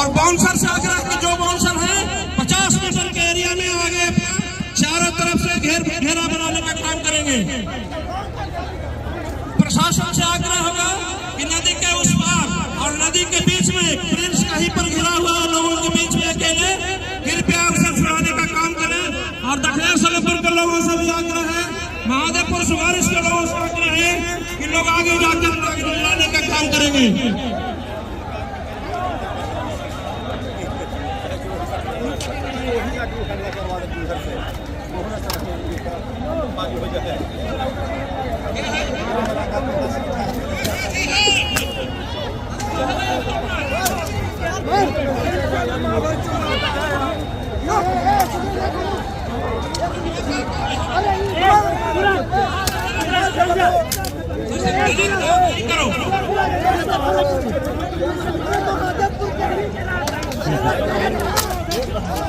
और बाउंसर से आग्रह कि जो बाउंसर है 50 मीटर के एरिया में आगे चारों तरफ से घेरा बनाने का काम करेंगे। प्रशासन से आग्रह होगा कि नदी के उस पार और नदी के बीच में प्रिंस कहीं पर घिरा हुआ है, लोगों के बीच में अकेले कृपया उसे छुड़ाने का काम करें। और दक्षिण सलेमपुर के लोगों से भी आग्रह है, महादेवपुर सुगारिश के लोगों से आग्रह है कि लोग आगे जाकर लाने का काम करेंगे।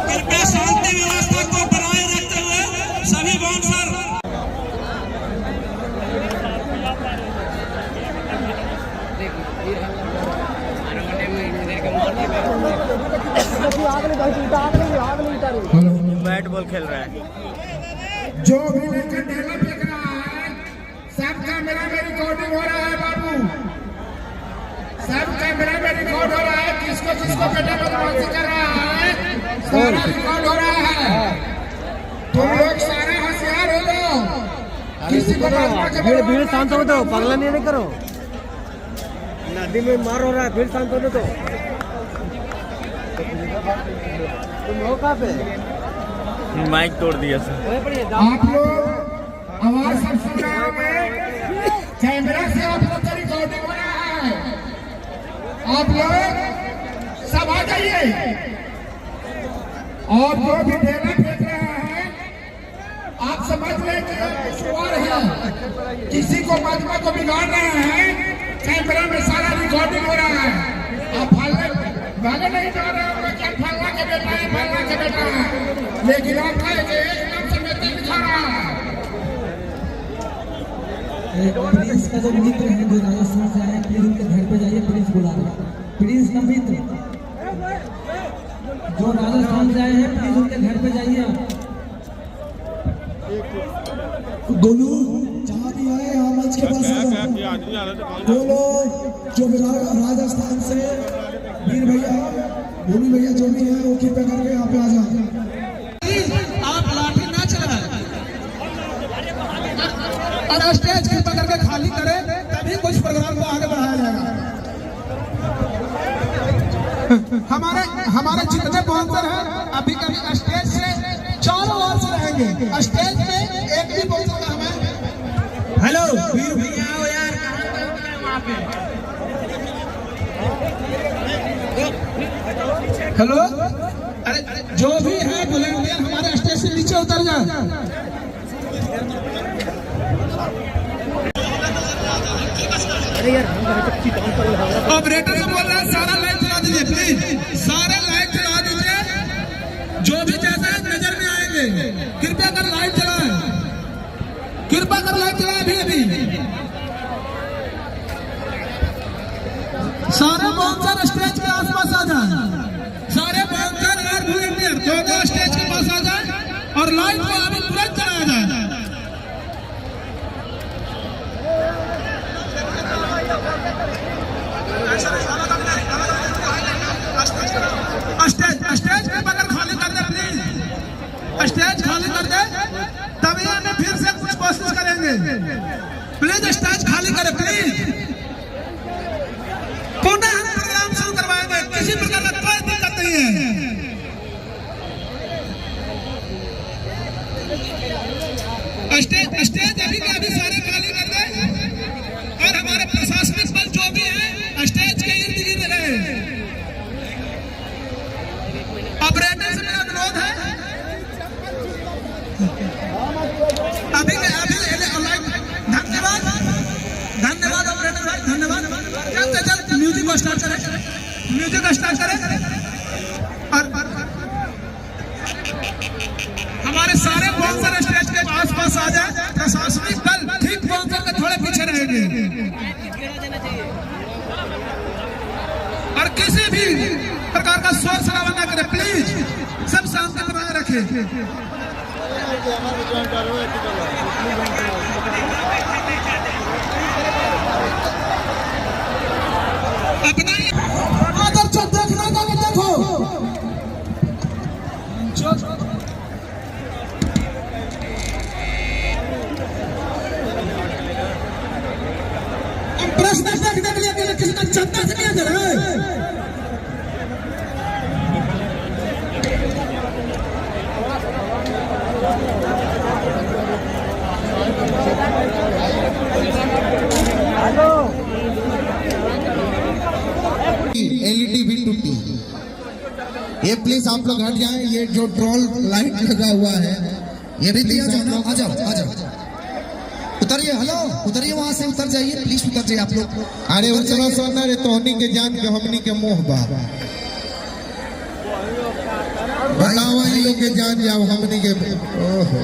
कृपया शांति व्यवस्था को बनाए रखते हुए सभी बाउंसर बैट बॉल खेल रहा है। जो भी लेकर ढेला फेंक रहा है सब कैमरा में रिकॉर्डिंग हो रहा है बाबू, सब कैमरा में रिकॉर्ड हो रहा है। किसको किसको बेटा बदमाशी कर रहा है सारा रिकॉर्ड हो रहा है। तुम लोग सारे होशियार हो जाओ, किसी को भीड़ शांत हो दो, पगला नहीं करो। नदी में मार हो रहा है, भीड़ शांत होने दो। तुम हो कहाँ पे? माइक तोड़ दिया सर। आप लोग आवाज सब सुन रहे होंगे, कैमरा से आप लोग का रिकॉर्डिंग हो रहा है। आप लोग सब आ जाइए और जो भी ढेला फेंक रहे हैं आप समझ लें कि मशहूर है, किसी को मजमा को बिगाड़ रहे हैं। कैमरा में सारा रिकॉर्डिंग हो रहा है। आप भागे नहीं जा रहे होंगे कि फलना के बेटा है, फलना के बेटा है, लेकिन आप कहेंगे एकदम से मैं दिखा रहा है। प्रिंस का जो मित्र है जो राजस्थान से आए, प्लीज उनके घर पे जाइए। प्रिंस बुला रहे हैं, प्रिंस का मित्र जो राजस्थान से आए हैं, प्लीज उनके घर पे जाइए। आप गोलू जहाँ भी आए यहाँ मंच के पास आ जाओ। गोलू जो राजस्थान से वीर भैया, गोलू भैया जो भी है वो कृपया करके यहाँ पे आ जाओ। आप लाठी ना चलाएं और स्टेज कृपा करके खाली करें, तभी कुछ प्रोग्राम को आगे बढ़ाया जाएगा। हमारे जितने बाउंसर हैं अभी कभी स्टेज से चारों ओर से रहेंगे। स्टेज में एक भी बाउंसर का हमें हेलो वीर भैया आओ यार, वहाँ पे हेलो, अरे जो भी है वॉलंटियर हमारे स्टेज से नीचे उतर जाए। ऑपरेटर से बोल रहे हैं सारा लाइट चला दीजिए, प्लीज सारे लाइट चला दीजिए। जो भी जैसा नजर में आएंगे कृपया कर लाइट चलाएं, कृपया कर लाइट चलाएं। अभी सारे बाउंसर स्टेज के आसपास आ जाएं, सारे बाउंसर और वॉलंटियर दो स्टेज के पास आ जाएं और लाइट को अभी तुरंत चलाया जाए। स्टेज के बगल खाली कर दे प्लीज, स्टेज खाली कर दे, तभी हम फिर से कुछ कोशिश करेंगे। प्लीज स्टेज खाली करें प्लीज, पुनः हम प्रोग्राम शुरू करवाएंगे, किसी प्रकार का कोई दिक्कत नहीं है। स्टेज अभी के अभी सारे खाली कर दे और हमारे प्रशासनिक बल जो भी है स्टेज के इर्द गिर्द रहे। ऑपरेटर से मेरा अनुरोध है अभी धन्यवाद ऑपरेटर भाई, धन्यवाद। जल्द से जल्द म्यूजिक को स्टार्ट करें, म्यूजिक को स्टार्ट करें और हमारे सारे बाउंसर स्टेज के आसपास आ जाए। प्रशासनिक दल ठीक बाउंसर के थोड़े पीछे रहेंगे और किसी भी प्रकार का शोर शराबा ना करें प्लीज, सब शांति बनाए रखें। अगर जो देखना था कि देखो, प्रश्न देखने के लिए किसी का चंदा से नहीं दे रहे। एलईडी भी टूटी। ये प्लीज आप लोग हट जाएं, ये जो ड्रोल लाइट लगा हुआ है ये भी प्लीज आ जाओ, आ जाओ उतरिए, हेलो उतरिए, वहां से उतर जाइए प्लीज, उतर जाइए आप लोग। अरे उतना सोना रे तोहनी के जान के हमनी के मोह बाबा बतावा, ये लोग के जान जाओ हमनी के ओहो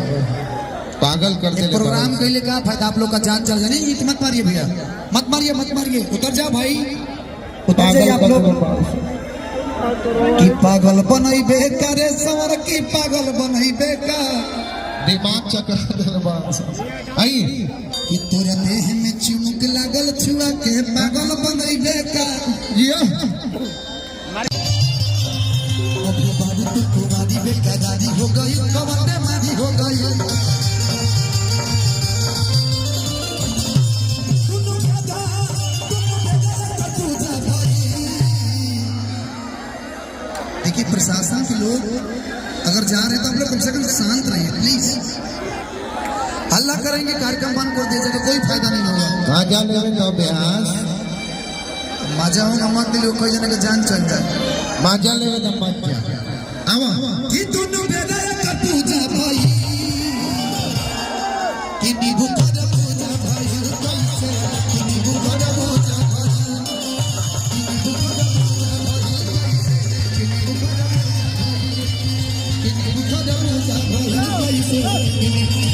पागल कर दे। प्रोग्राम के लिए क्या फायदा, आप लोग का जान चल जाए। नहीं मत मारिए भैया, मत मारिए, उतर जाओ भाई, उतर जाइए आप लोग। कि पागल बनई बेकार सवर की पागल बनई बेकार, दिमाग चकरा दरबार आई कि तोरा देह में चिमुक लागल छुआ के पागल बनई बेकार। ये अभी बाबू तू कुमारी बेकरारी हो गई, कवंडे मारी हो गई। देखिए प्रशासन के लोग अगर जा रहे हैं तो आप लोग कम से कम शांत रहिए प्लीज। हल्ला करेंगे कार्यक्रम बंद कर दीजिएगा, कोई फायदा नहीं होगा। मजा लेवे तो अभ्यास, मजा होगा मत दिलो, कोई जने का जान चल जाए। मजा लेवे तो मजा आवा कि दोनों बेदा का पूजा भाई, कि नींबू का पूजा भाई कैसे, कि नींबू का पूजा भाई, कि नींबू का पूजा भाई कैसे, कि नींबू का पूजा भाई कैसे, कि नींबू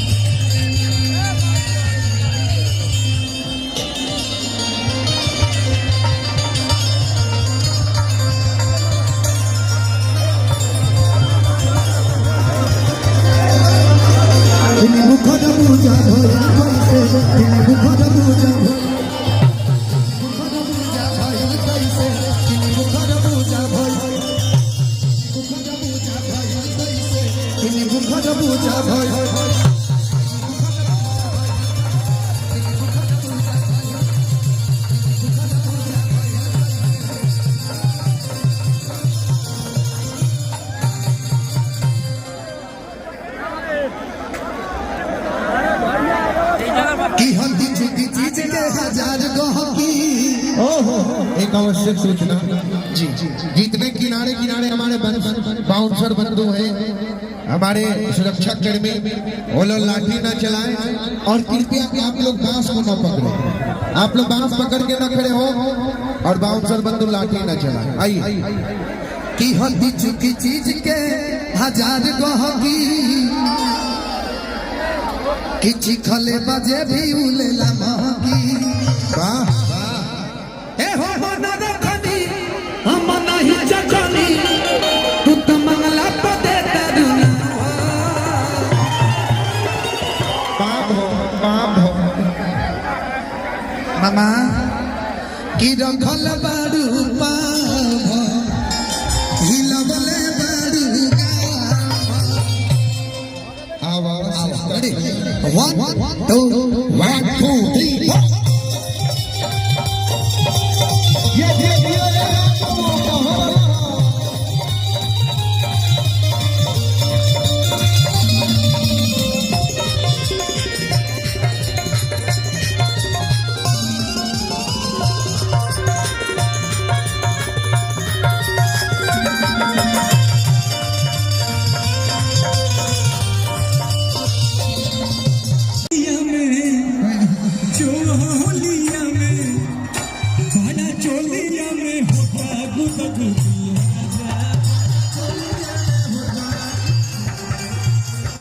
बुखद पूजा भोया कैसे, बुखद पूजा भोया कैसे, बुखद पूजा भोया कैसे, बुखद पूजा भोया। कि हम छोटी चीज के हजार गहकी। एक आवश्यक सूचना जी, जितने किनारे किनारे हमारे बाउंसर बंधु हैं, हमारे सुरक्षा कर्मी, वो लोग लाठी ना चलाएं और कृपया आप लोग बांस को न पकड़े। आप लोग बांस पकड़ के न खड़े हो और बाउंसर बंधु लाठी ना चलाएं। आइए कि हम छोटी चीज के हजार गहकी, किछि खले बजे भी उलेला महकी। वाह ए हो मन रखनी हम नहीं जखनी, तू तो मंगला पदे तरुना। पाप हो मामा कि रखल बारू पाभ, हिलबले बारू आवा रेडी 1 2 1 2 3 ये